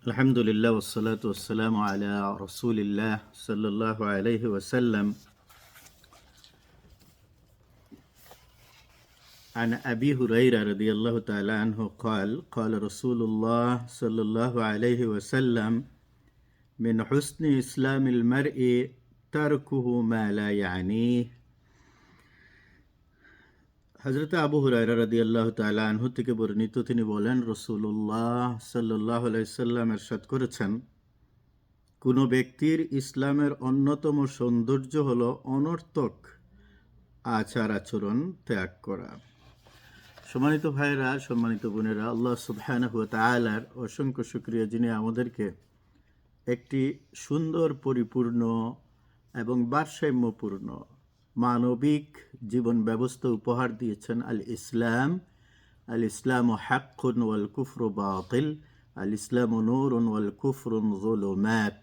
আলহামদুলিল্লাহ ওয়াসসালাতু ওয়াসসালামু আলা রাসূলিল্লাহ সাল্লাল্লাহু আলাইহি ওয়াসাল্লাম। عن أبي هريرة رضي الله تعالى عنه قال قال رسول الله صلى الله عليه وسلم من حسن إسلام المرء تركه ما لا يعنيه। হযরত আবু হুরায়রা রাদিয়াল্লাহু তাআলা আনহু থেকে বর্ণিত, তিনি বলেন, রাসূলুল্লাহ সাল্লাল্লাহু আলাইহি ওয়াসাল্লাম ইরশাদ করেছেন, কোনো ব্যক্তির ইসলামের অন্যতম সৌন্দর্য হলো অনর্থক আচার আচরণ ত্যাগ করা। সম্মানিত ভাইরা, সম্মানিত বোনেরা, আল্লাহ সুবহানাহু ওয়া তাআলার অসংখ্য শুকরিয়া, যিনি আমাদেরকে একটি সুন্দর, পরিপূর্ণ এবং ভারসাম্যপূর্ণ মানবিক জীবন ব্যবস্থা উপহার দিয়েছেন। আল ইসলাম হাক্কুন ওয়াল কুফরু বাতিল, আল ইসলাম নূরুন ওয়াল কুফরু যুলুমাত।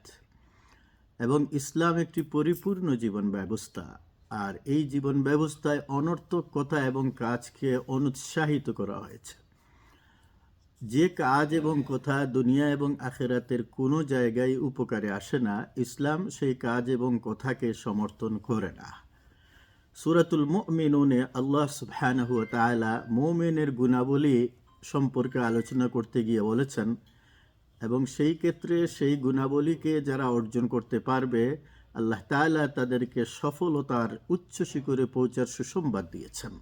এবং ইসলাম একটি পরিপূর্ণ জীবন ব্যবস্থা, আর এই জীবন ব্যবস্থায় অনর্থক কথা এবং কাজকে অনুৎসাহিত করা হয়েছে। যে কাজ এবং কথা দুনিয়া এবং আখিরাতের কোনো জায়গায় উপকারে আসে না, ইসলাম সেই কাজ এবং কথাকে সমর্থন করে না। সূরাতুল মুমিনুনে আল্লাহ সুবহানাহু ওয়া তাআলা মুমিনের গুণাবলী সম্পর্কে আলোচনা করতে গিয়ে বলেছেন, এবং সেই ক্ষেত্রে সেই গুণাবলীকে যারা অর্জন করতে পারবে, আল্লাহ তাআলা তাদেরকে সফলতার উচ্চ শিখরে পৌঁছার সুসংবাদ দিয়েছেন।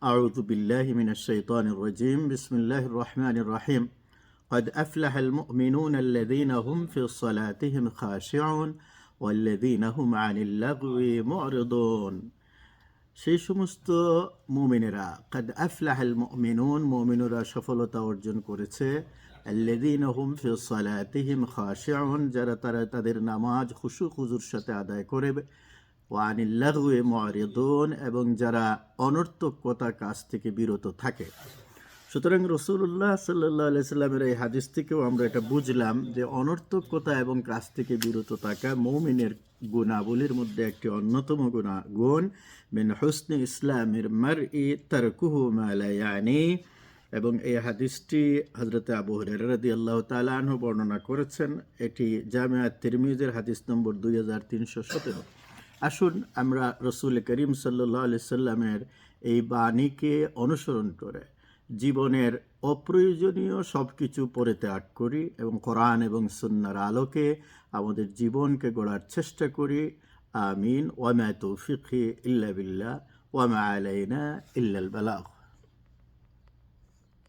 আউযু বিল্লাহি মিনাশ শাইতানির রাজীম, বিসমিল্লাহির রহমানির রহিম। قد أفلح المؤمنون الذين هم في صلاتهم خاشعون والذين هم عن اللغو معرضون। সেই সমস্ত মুমিনেরা, قد أفلح المؤمنون, মুমিনরা সফলতা অর্জন করেছে, الذين هم في صلاتهم خاشعون, যারা তাদের নামাজ খুশু খুজুর সাথে আদায় করে, وعن اللغو معرضون, এবং যারা অনর্থক কথা কাজ থেকে বিরত থাকে। সুতরাং রাসূলুল্লাহ সাল্লাল্লাহু আলাইহি সাল্লামের এই হাদিস থেকেও আমরা এটা বুঝলাম যে অনর্থক কথা এবং কাজ থেকে বিরত থাকা মুমিনের গুণাবলীর মধ্যে একটি অন্যতম গুণ। মিন হুসনি ইসলামিল মারই তারকুহু মা লা ইয়ানি। এবং এই হাদিসটি হযরত আবু হুরায়রা রাদিয়াল্লাহু তাআলা আনহু বর্ণনা করেছেন। এটি জামিআ তিরমিজির হাদিস নম্বর 2317। আসুন আমরা রাসূল করিম সাল্লাল্লাহু আলাইহি সাল্লামের এই বাণীকে অনুসরণ করে জীবনের অপ্রয়োজনীয় সব কিছু পরিত্যাগ করি এবং কোরআন এবং সুন্নাহর আলোকে আমাদের জীবনকে গড়ার চেষ্টা করি। আমিন। ওয়া মা তৌফিকি ইল্লা বিল্লাহ ওয়া মা আলাইনা ইল্লাল বালাগ।